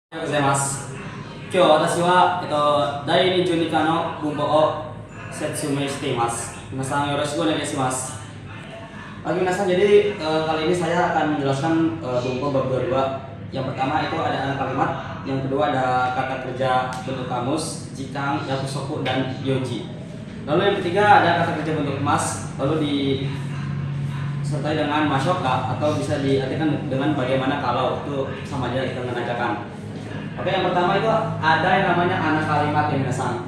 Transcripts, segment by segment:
おはようございます。今日私は、第22課の文法を説明しています。Minasan yoroshiku onegaishimasu. Oke minasan, jadi kali ini saya akan menjelaskan bunpo bab 22. Yang pertama itu ada anak kalimat, yang kedua ada kata kerja bentuk kamus, jikang, yakusoku, dan yoji. Lalu yang ketiga ada kata kerja bentuk mas, lalu disertai dengan masyoka atau bisa diartikan dengan bagaimana kalau, itu sama aja kita menanyakan. Oke, yang pertama itu ada yang namanya anak kalimat yang minasan.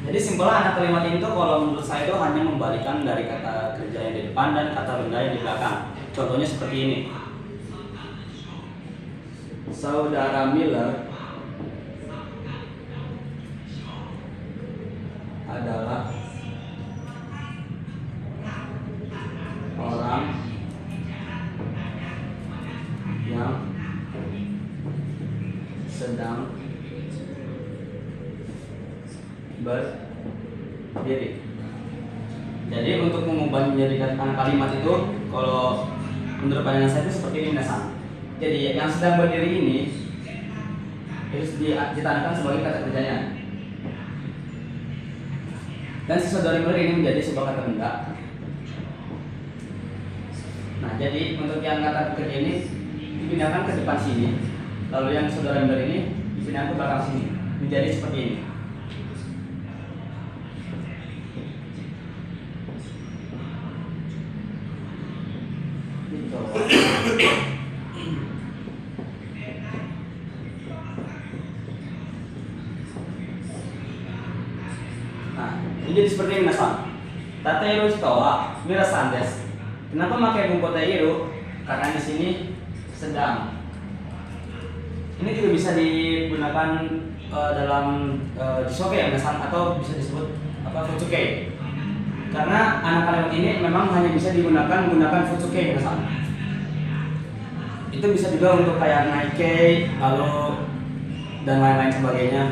Jadi simpelnya anak kalimat ini tuh kalau menurut saya itu hanya membalikan dari kata kerja yang di depan dan kata benda yang di belakang. Contohnya seperti ini. Saudara Miller adalah orang yang sedang berdiri. Jadi untuk mengubah menjadi kalimat itu, kalau menurut pandangan saya itu seperti ini minasan. Jadi yang sedang berdiri ini harus ditandai sebagai kata kerjanya. Dan si saudari Miller ini menjadi sebuah kata benda. Nah, jadi untuk yang kata kerja ini dipindahkan ke depan sini. Lalu yang saudara Miller ini dipindahkan ke belakang sini, menjadi seperti ini. Nah, ini jadi seperti ini minasan. Tateiru shitowa minasan desu. Kenapa pakai bunpo tateiru? Karena di sini sedang. Ini juga bisa digunakan dalam jisoke ya minasan, atau bisa disebut futsuke. Karena anak kalimat ini memang hanya bisa menggunakan futsuke minasan. Itu bisa juga untuk kayak naike, lalu dan lain-lain sebagainya.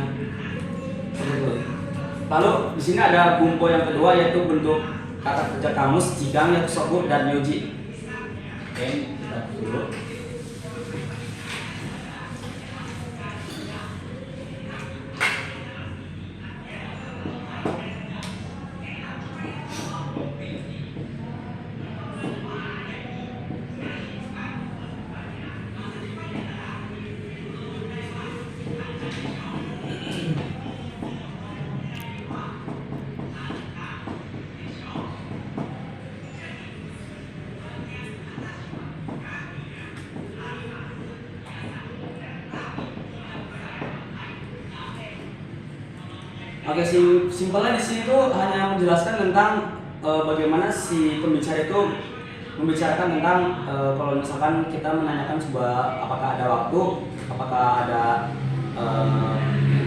Lalu di sini ada bunpo yang kedua, yaitu bentuk kata kerja kamus, jikang, yakusoku, dan yoji. Oke, kita dulu. Oke, simpelnya di sini tuh hanya menjelaskan tentang bagaimana si pembicara itu membicarakan tentang kalau misalkan kita menanyakan sebuah apakah ada waktu, apakah ada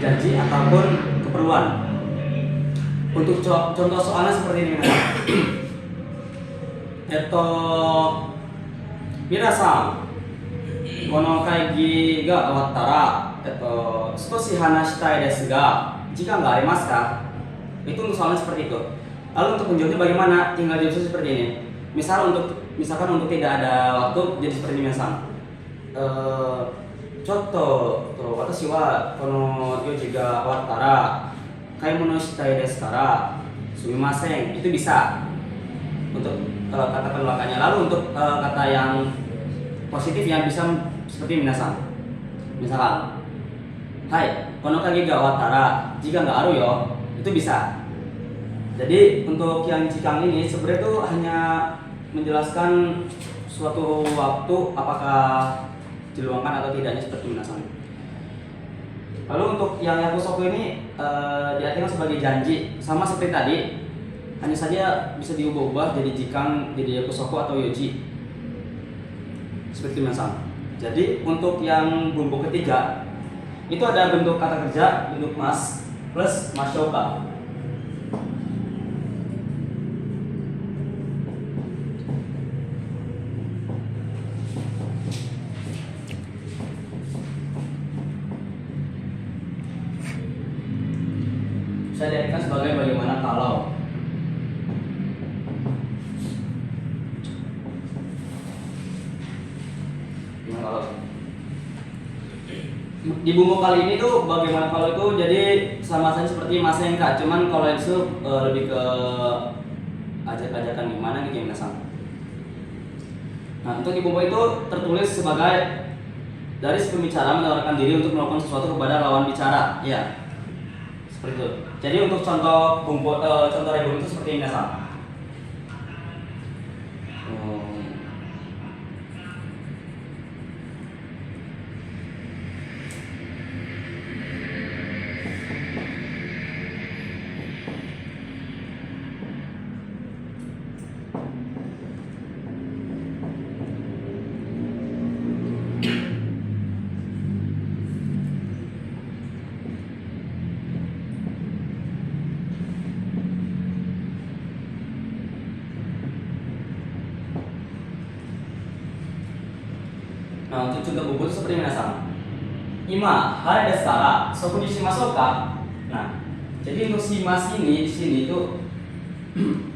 janji ataupun keperluan. Untuk contoh soalnya seperti ini. Minasan, kono kaigi ga owattara, sukoshi hanashitai desu ga, jika nggak arimasu ka? Itu untuk soalnya seperti itu. Lalu untuk menjawabnya bagaimana? Tinggal jawab seperti ini. Misalkan untuk tidak ada waktu, jadi seperti ini minasan. Chotto watashi wa kono 4時が終わったら買い物したいですからsumimasen. Itu bisa untuk kata penolakannya. Lalu untuk kata yang positif yang bisa seperti minasan. Misalkan, hai, kono kage ga owattara, jika nggak aru yo, itu bisa. Jadi untuk yang jikang ini sebenarnya itu hanya menjelaskan suatu waktu apakah diluangkan atau tidaknya seperti minasan. Lalu untuk yang yakusoku ini diartikan sebagai janji, sama seperti tadi, hanya saja bisa diubah-ubah jadi jikang, jadi yakusoku atau yoji, seperti minasan. Jadi untuk yang bunpo ketiga itu ada bentuk kata kerja, bentuk mas plus masyoka. Bisa diartikan sebagai bagaimana kalau. Gimana kalau? Di bumbu kali ini tuh bagaimana kalau itu jadi sama saja seperti masenka, cuman kalau itu lebih ke ajak-ajakan gimana gitu ya Minasan. Nah, untuk di bumbu itu tertulis sebagai dari si pembicara menawarkan diri untuk melakukan sesuatu kepada lawan bicara, ya seperti itu. Jadi untuk contoh bumbu contoh rebung itu seperti ini Minasan. Nah, untuk contoh buku itu seperti minasan. Ima, hara desu kara, soku ni shimashou ka? Nah, jadi untuk shimas ini di sini itu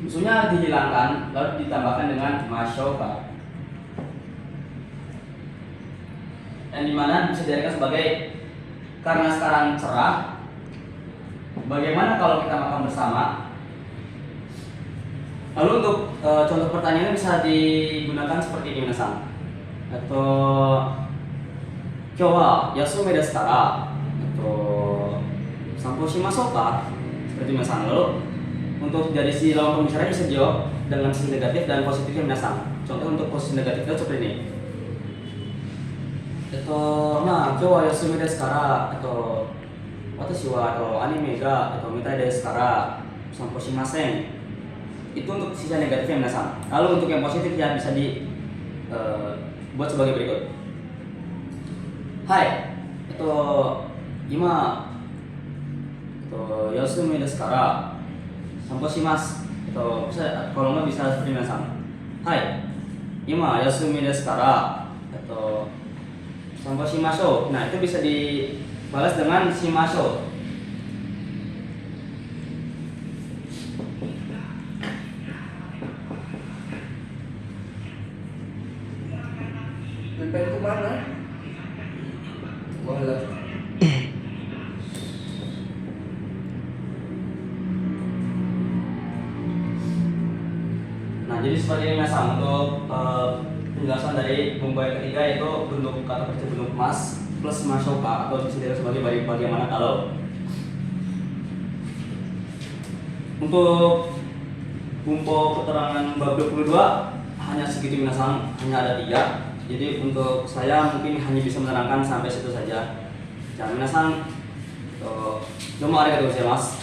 maksudnya dihilangkan lalu ditambahkan dengan mashou ka. Dan dimana bisa dijadikan sebagai karena sekarang cerah. Bagaimana kalau kita makan bersama? Lalu untuk contoh pertanyaannya bisa digunakan seperti ini minasan. Atau Kyou wa yasumi desu kara sanpo shimashou ka? Seperti minasan. Lalu untuk dari si lawan pembicara bisa jawab dengan sisi negatif dan positifnya minasan. Contoh untuk posisi negatifnya seperti ini. Kyou wa yasumi desu kara watashi wa anime ga mitai desu kara sanpo shimasen. Itu untuk sisi negatifnya minasan. Lalu untuk yang positif ya bisa buat sebagai berikut. Hai, ima yasumi desu kara sanpo shimasu. Bisa kalau nggak bisa seperti minasan. Hai, ima yasumi desu kara sanpo shimashou. Nah, itu bisa dibalas dengan shimashou. Pengen kemana? Boleh. Nah, jadi seperti ini minasan untuk penjelasan dari bumbu yang ketiga yaitu bentuk kata kerja bentuk mas plus mashou ka atau disebut sebagai bagaimana kalau. Untuk bumbu keterangan bab 22 hanya segitu minasan, hanya ada 3. Jadi untuk saya mungkin hanya bisa menerangkan sampai situ saja. Jangan minasan, domo arigatou gozaimasu.